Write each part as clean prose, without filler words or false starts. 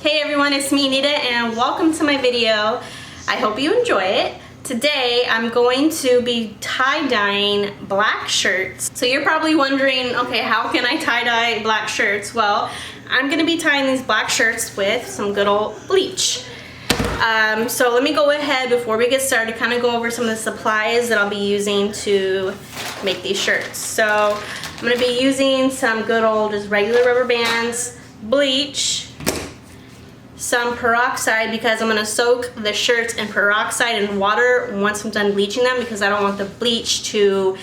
Hey everyone, it's me Nita and welcome to my video. I hope you enjoy it. Today I'm going to be tie-dyeing black shirts. So you're probably wondering, okay, how can I tie-dye black shirts? Well, I'm gonna be tying these black shirts with some good old bleach. So let me go ahead before we get started, kind of go over some of the supplies that I'll be using to make these shirts. So I'm gonna be using some good old just regular rubber bands, bleach, some peroxide because I'm gonna soak the shirts in peroxide and water once I'm done bleaching them because I don't want the bleach to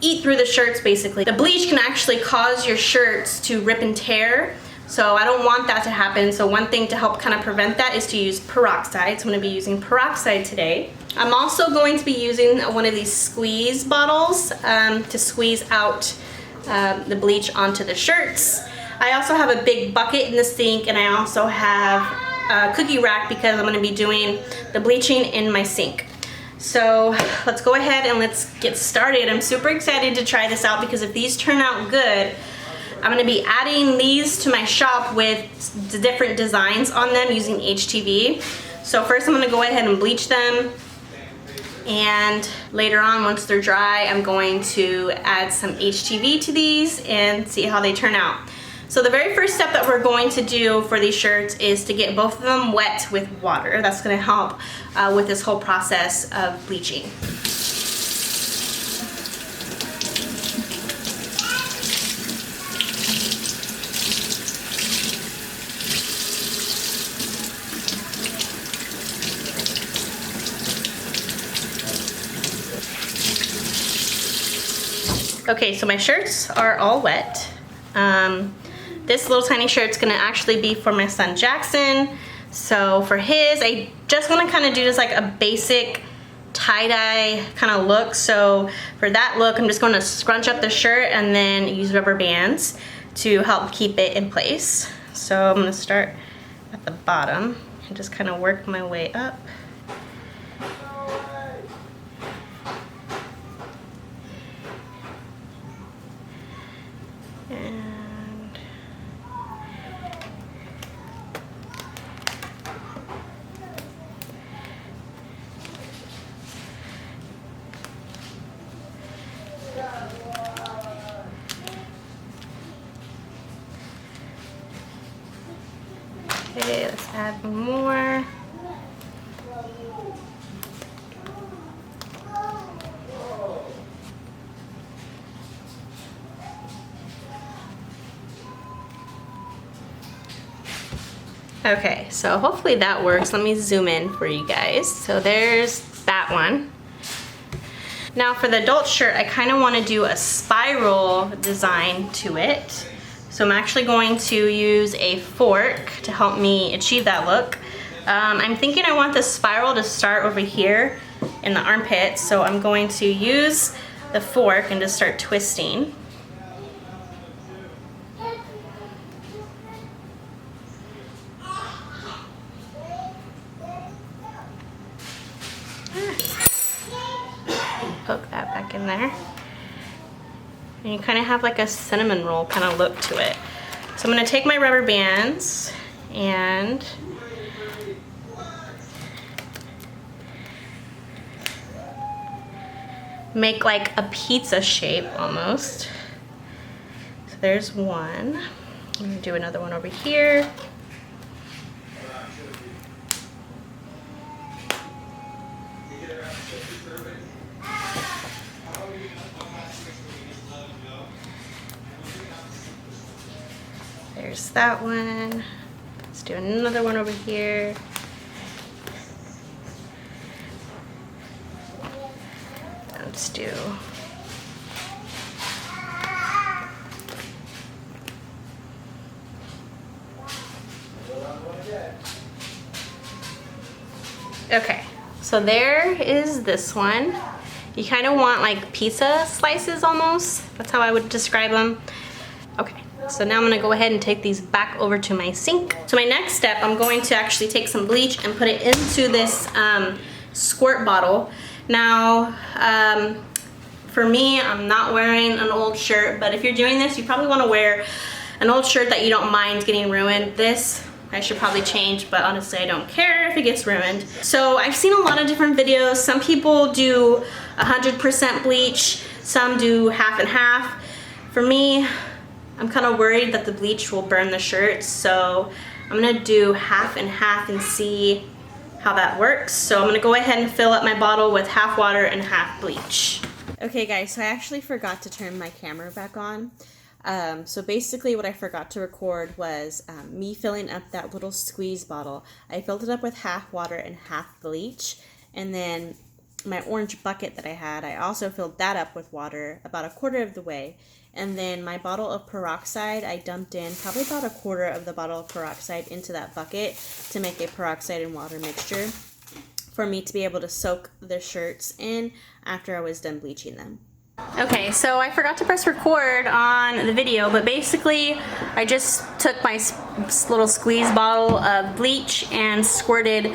eat through the shirts basically. The bleach can actually cause your shirts to rip and tear, so I don't want that to happen. So one thing to help kind of prevent that is to use peroxide. So I'm gonna be using peroxide today. I'm also going to be using one of these squeeze bottles to squeeze out the bleach onto the shirts. I also have a big bucket in the sink, and I also have a cookie rack because I'm going to be doing the bleaching in my sink. So let's go ahead and let's get started. I'm super excited to try this out because if these turn out good, I'm going to be adding these to my shop with the different designs on them using HTV. So first I'm going to go ahead and bleach them, and later on once they're dry I'm going to add some HTV to these and see how they turn out. So the very first step that we're going to do for these shirts is to get both of them wet with water. That's going to help with this whole process of bleaching. Okay, so my shirts are all wet. This little tiny shirt's gonna actually be for my son Jackson. So for his, I just wanna kind of do just like a basic tie-dye kind of look. So for that look, I'm just gonna scrunch up the shirt and then use rubber bands to help keep it in place. So I'm gonna start at the bottom and just kind of work my way up. Okay, let's add more. Okay, so hopefully that works. Let me zoom in for you guys. So there's that one. Now for the adult shirt, I kind of want to do a spiral design to it. So I'm actually going to use a fork to help me achieve that look. I'm thinking I want the spiral to start over here in the armpit, so I'm going to use the fork and just start twisting. Poke that back in there. And you kind of have like a cinnamon roll kind of look to it. So I'm going to take my rubber bands and make like a pizza shape almost. So there's one. I'm going to do another one over here. There's that one. Let's do another one over here. Let's do okay, so there is this one. You kind of want like pizza slices almost. That's how I would describe them. Okay. So now I'm going to go ahead and take these back over to my sink. So my next step, I'm going to actually take some bleach and put it into this squirt bottle. Now, for me, I'm not wearing an old shirt, but if you're doing this, you probably want to wear an old shirt that you don't mind getting ruined. This I should probably change, but honestly I don't care if it gets ruined. So I've seen a lot of different videos. Some people do 100% bleach, some do half and half. For me, I'm kind of worried that the bleach will burn the shirts, so I'm gonna do half and half and see how that works. So I'm gonna go ahead and fill up my bottle with half water and half bleach. Okay guys, so I actually forgot to turn my camera back on. So basically what I forgot to record was me filling up that little squeeze bottle. I filled it up with half water and half bleach, and then my orange bucket that I had, I also filled that up with water about a quarter of the way. And then my bottle of peroxide, I dumped in probably about a quarter of the bottle of peroxide into that bucket to make a peroxide and water mixture for me to be able to soak the shirts in after I was done bleaching them. Okay, so I forgot to press record on the video, but basically I just took my little squeeze bottle of bleach and squirted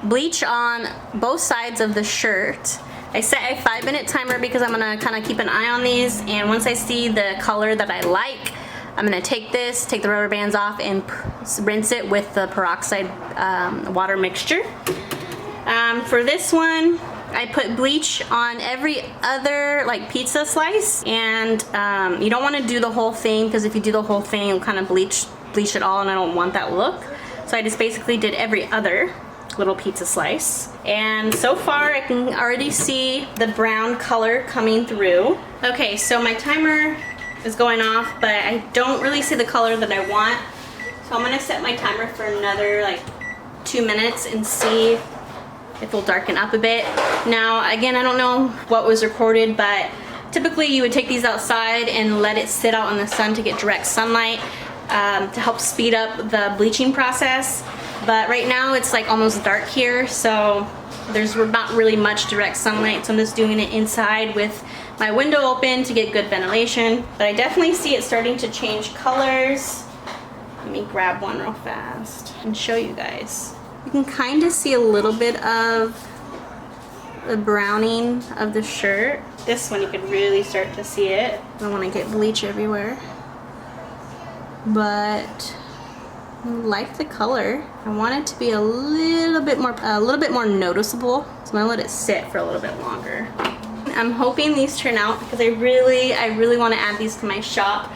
bleach on both sides of the shirt. I set a 5-minute timer because I'm gonna kind of keep an eye on these, and once I see the color that I like, I'm gonna take the rubber bands off and rinse it with the peroxide water mixture. For this one, I put bleach on every other like pizza slice, and you don't want to do the whole thing, because if you do the whole thing, you'll kind of bleach it all, and I don't want that look. So I just basically did every other little pizza slice, and so far I can already see the brown color coming through. Okay, so my timer is going off, but I don't really see the color that I want, so I'm gonna set my timer for another like 2 minutes and see if it'll darken up a bit. Now again, I don't know what was recorded, but typically you would take these outside and let it sit out in the sun to get direct sunlight to help speed up the bleaching process. But right now it's like almost dark here, so there's not really much direct sunlight, so I'm just doing it inside with my window open to get good ventilation. But I definitely see it starting to change colors. Let me grab one real fast and show you guys. You can kind of see a little bit of the browning of the shirt. This one you can really start to see it. I don't want to get bleach everywhere, but I like the color. I want it to be a little bit more noticeable, so I'm gonna let it sit for a little bit longer. I'm hoping these turn out because I really want to add these to my shop.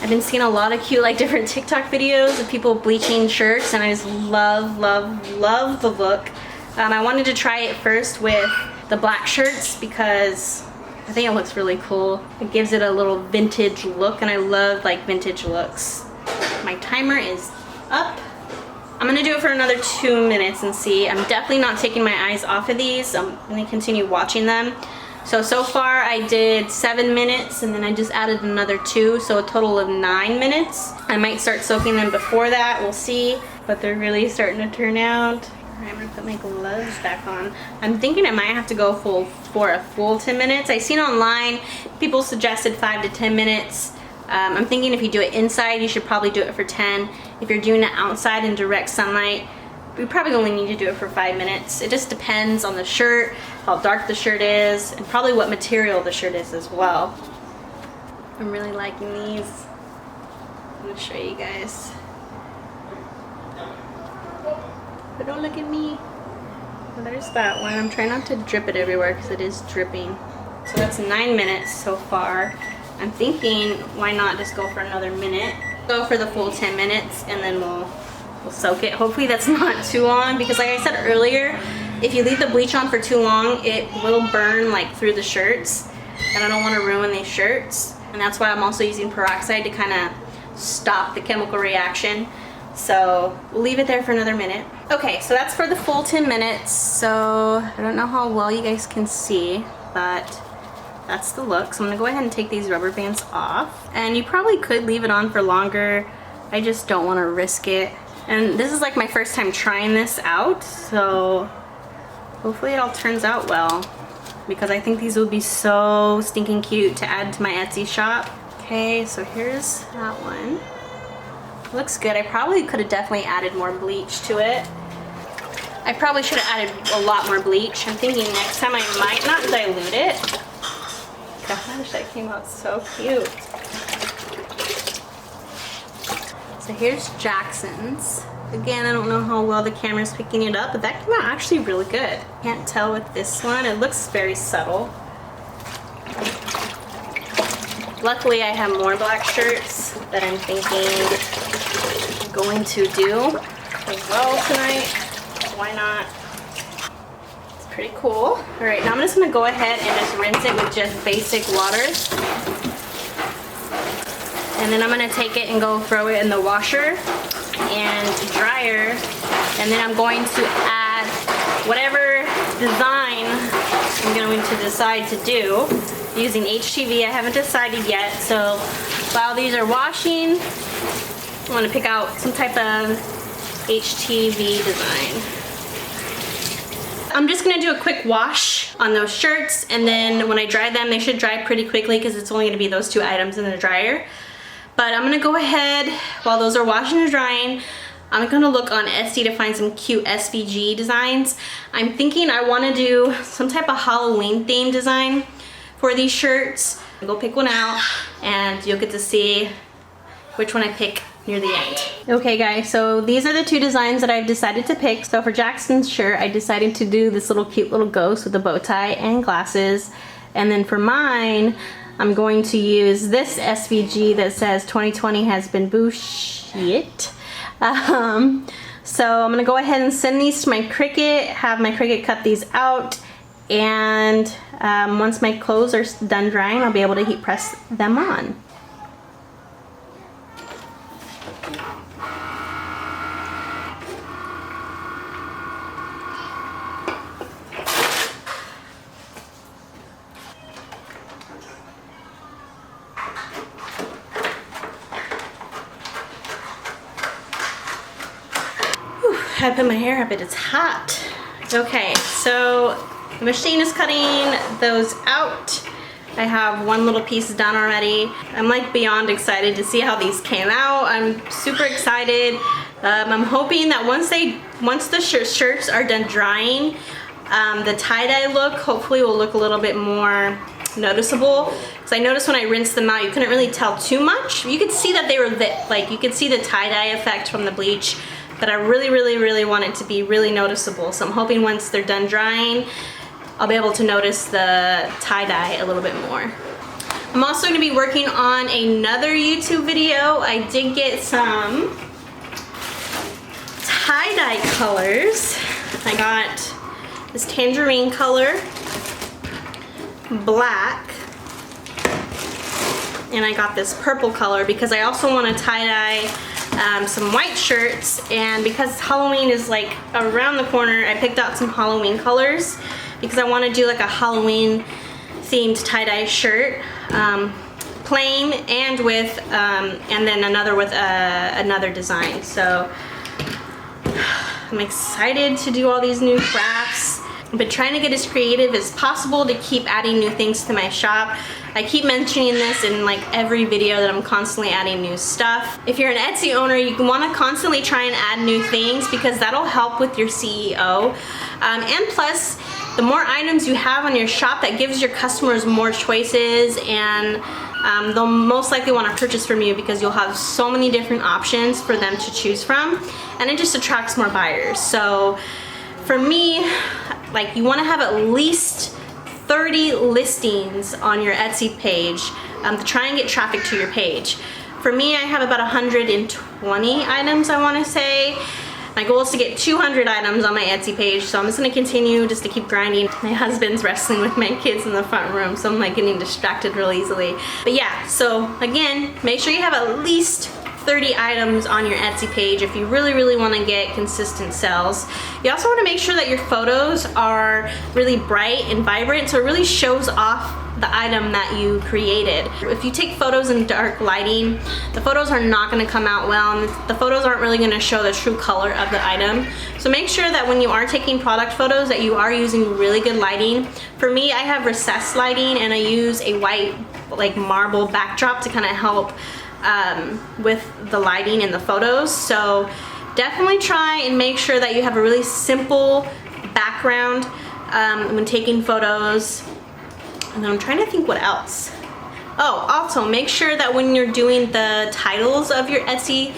I've been seeing a lot of cute like different TikTok videos of people bleaching shirts, and I just love the look. I wanted to try it first with the black shirts because I think it looks really cool. It gives it a little vintage look, and I love like vintage looks. My timer is up. I'm gonna do it for another 2 minutes and see. I'm definitely not taking my eyes off of these. I'm gonna continue watching them. So far I did 7 minutes, and then I just added another 2, so a total of 9 minutes. I might start soaking them before that, we'll see, but they're really starting to turn out. Alright, I'm gonna put my gloves back on. I'm thinking I might have to go for a full 10 minutes. I've seen online, people suggested 5 to 10 minutes. I'm thinking if you do it inside, you should probably do it for 10. If you're doing it outside in direct sunlight, we probably only need to do it for 5 minutes. It just depends on the shirt, how dark the shirt is, and probably what material the shirt is as well. I'm really liking these. I'm gonna show you guys. But don't look at me. Well, there's that one. I'm trying not to drip it everywhere because it is dripping. So that's 9 minutes so far. I'm thinking, why not just go for another minute? Go for the full 10 minutes, and then we'll soak it. Hopefully that's not too long, because like I said earlier, if you leave the bleach on for too long, it will burn like through the shirts, and I don't want to ruin these shirts. And that's why I'm also using peroxide to kind of stop the chemical reaction. So we'll leave it there for another minute. Okay, so that's for the full 10 minutes. So I don't know how well you guys can see, but that's the look. So I'm gonna go ahead and take these rubber bands off. And you probably could leave it on for longer. I just don't want to risk it. And this is like my first time trying this out, so hopefully it all turns out well, because I think these would be so stinking cute to add to my Etsy shop. Okay, so here's that one. Looks good. I probably could have definitely added more bleach to it. I probably should have added a lot more bleach. I'm thinking next time I might not dilute it. Gosh, that came out so cute. So here's Jackson's. Again, I don't know how well the camera's picking it up, but that came out actually really good. Can't tell with this one. It looks very subtle. Luckily, I have more black shirts that I'm thinking I'm going to do as well tonight. Why not? It's pretty cool. All right, now I'm just gonna go ahead and just rinse it with just basic water. And then I'm gonna take it and go throw it in the washer and dryer. And then I'm going to add whatever design I'm going to decide to do using HTV. I haven't decided yet, so while these are washing, I want to pick out some type of HTV design. I'm just going to do a quick wash on those shirts, and then when I dry them, they should dry pretty quickly because it's only going to be those 2 items in the dryer. But I'm going to go ahead, while those are washing and drying, I'm going to look on Etsy to find some cute SVG designs. I'm thinking I want to do some type of Halloween themed design for these shirts. I'll go pick one out and you'll get to see which one I pick near the end. Okay guys, so these are the 2 designs that I've decided to pick. So for Jackson's shirt, I decided to do this little cute little ghost with a bow tie and glasses. And then for mine, I'm going to use this SVG that says 2020 has been bullshit. So I'm gonna go ahead and send these to my Cricut, have my Cricut cut these out, and once my clothes are done drying, I'll be able to heat press them on. I put my hair up, it's hot. Okay, so the machine is cutting those out. I have one little piece done already. I'm like beyond excited to see how these came out. I'm super excited. I'm hoping that once the shirts are done drying, the tie-dye look hopefully will look a little bit more noticeable. Because I noticed when I rinsed them out, you couldn't really tell too much. You could see that they were lit, like you could see the tie-dye effect from the bleach. But I really want it to be really noticeable. So I'm hoping once they're done drying, I'll be able to notice the tie-dye a little bit more. I'm also going to be working on another YouTube video. I did get some tie-dye colors. I got this tangerine color, black, and I got this purple color because I also want to tie-dye some white shirts, and because Halloween is like around the corner, I picked out some Halloween colors because I want to do like a Halloween themed tie-dye shirt, plain and with and then another with another design. So I'm excited to do all these new crafts. I've been trying to get as creative as possible to keep adding new things to my shop. I keep mentioning this in like every video that I'm constantly adding new stuff. If you're an Etsy owner, you want to constantly try and add new things because that'll help with your CEO. And plus, the more items you have on your shop, that gives your customers more choices, and they'll most likely want to purchase from you because you'll have so many different options for them to choose from, and it just attracts more buyers. So for me, like, you want to have at least 30 listings on your Etsy page to try and get traffic to your page. For me, I have about 120 items, I want to say. My goal is to get 200 items on my Etsy page, so I'm just going to continue just to keep grinding. My husband's wrestling with my kids in the front room, so I'm like getting distracted real easily. But yeah, so again, make sure you have at least 30 items on your Etsy page if you really want to get consistent sales. You also want to make sure that your photos are really bright and vibrant, so it really shows off the item that you created. If you take photos in dark lighting, the photos are not going to come out well, and the photos aren't really going to show the true color of the item. So make sure that when you are taking product photos that you are using really good lighting. For me, I have recessed lighting, and I use a white like marble backdrop to kind of help with the lighting in the photos. So definitely try and make sure that you have a really simple background when taking photos. And I'm trying to think what else. Oh, also make sure that when you're doing the titles of your Etsy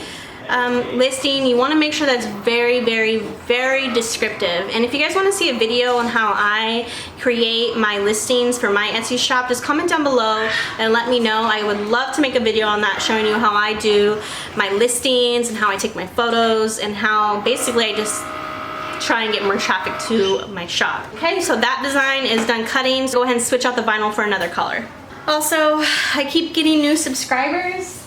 listing, you want to make sure that's very, very, very descriptive. And if you guys want to see a video on how I create my listings for my Etsy shop, just comment down below and let me know. I would love to make a video on that, showing you how I do my listings and how I take my photos and how basically I just try and get more traffic to my shop. Okay, so that design is done cutting. So go ahead and switch out the vinyl for another color. Also, I keep getting new subscribers.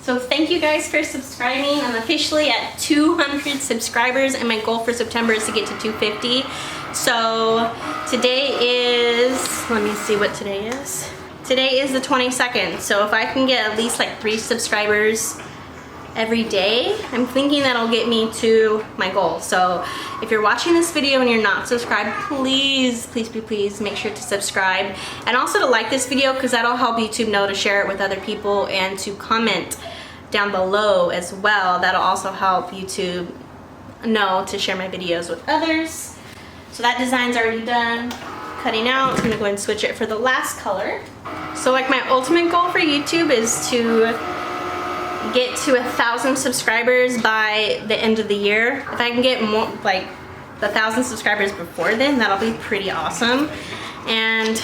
So thank you guys for subscribing. I'm officially at 200 subscribers and my goal for September is to get to 250. So today is, let me see what today is. Today is the 22nd. So if I can get at least like 3 subscribers every day, I'm thinking that'll get me to my goal. So if you're watching this video and you're not subscribed, please, please, please, please make sure to subscribe. And also to like this video, because that'll help YouTube know to share it with other people, and to comment down below as well. That'll also help YouTube know to share my videos with others. So that design's already done cutting out. I'm gonna go ahead and switch it for the last color. So like my ultimate goal for YouTube is to get to 1,000 subscribers by the end of the year. If I can get more, like 1,000 subscribers before then, that'll be pretty awesome. And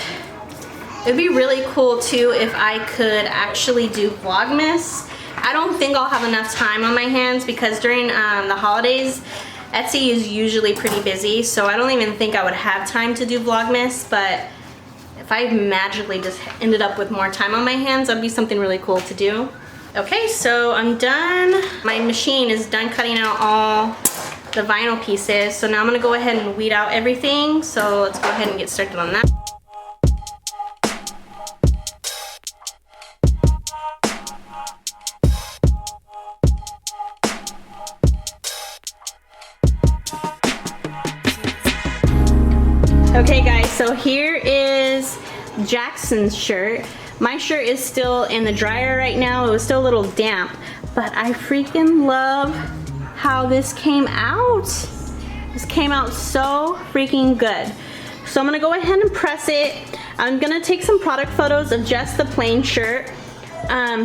it'd be really cool too if I could actually do Vlogmas. I don't think I'll have enough time on my hands because during the holidays, Etsy is usually pretty busy, so I don't even think I would have time to do Vlogmas. But if I magically just ended up with more time on my hands, that'd be something really cool to do. Okay, so I'm done. My machine is done cutting out all the vinyl pieces. So now I'm gonna go ahead and weed out everything. So let's go ahead and get started on that. Okay guys, so here is Jackson's shirt. My shirt is still in the dryer right now. It was still a little damp, but I freaking love how this came out. This came out so freaking good. So I'm gonna go ahead and press it. I'm gonna take some product photos of just the plain shirt,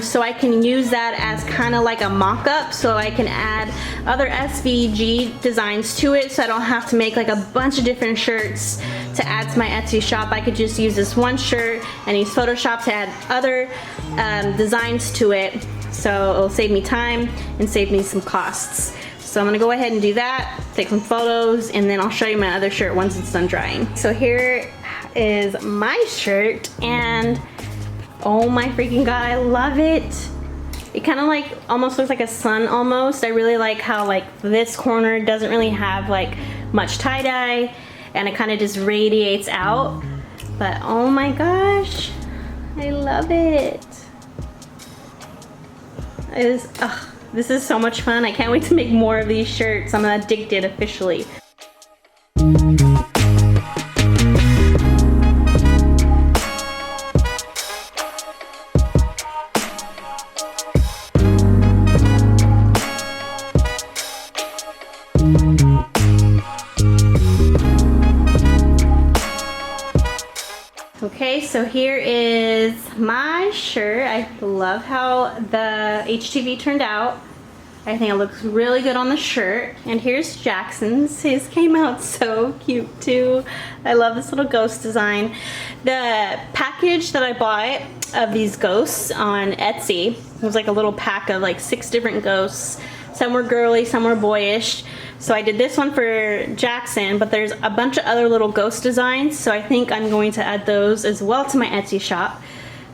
so I can use that as kind of like a mock-up, so I can add other SVG designs to it, so I don't have to make like a bunch of different shirts to add to my Etsy shop. I could just use this one shirt and use Photoshop to add other designs to it, so it'll save me time and save me some costs. So I'm gonna go ahead and do that, take some photos, and then I'll show you my other shirt once it's done drying. So here is my shirt, and oh my freaking god, I love it. It kind of like almost looks like a sun almost. I really like how like this corner doesn't really have like much tie-dye, and it kind of just radiates out. But oh my gosh, I love it. This is so much fun. I can't wait to make more of these shirts. I'm addicted officially. Okay, so here is my shirt. I love how the HTV turned out. I think it looks really good on the shirt. And here's Jackson's. His came out so cute too. I love this little ghost design. The package that I bought of these ghosts on Etsy, it was like a little pack of like 6 different ghosts. Some were girly, some were boyish. So I did this one for Jackson, but there's a bunch of other little ghost designs, so I think I'm going to add those as well to my Etsy shop.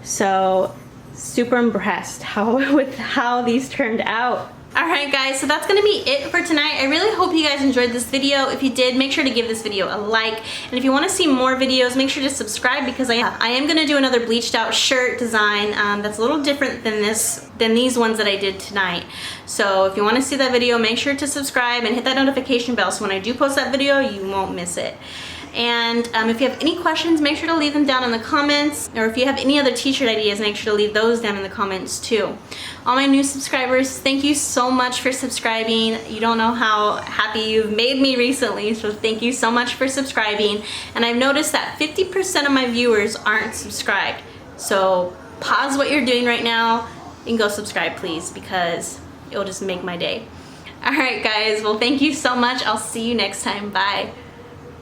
So super impressed with how these turned out. Alright guys, so that's going to be it for tonight. I really hope you guys enjoyed this video. If you did, make sure to give this video a like. And if you want to see more videos, make sure to subscribe, because I am going to do another bleached out shirt design that's a little different than these ones that I did tonight. So if you want to see that video, make sure to subscribe and hit that notification bell so when I do post that video, you won't miss it. And if you have any questions, make sure to leave them down in the comments, or if you have any other t-shirt ideas, make sure to leave those down in the comments too. All my new subscribers, thank you so much for subscribing. You don't know how happy you've made me recently, so thank you so much for subscribing. And I've noticed that 50% of my viewers aren't subscribed. So pause what you're doing right now and go subscribe, please, because it'll just make my day. All right, guys, well, thank you so much. I'll see you next time. Bye.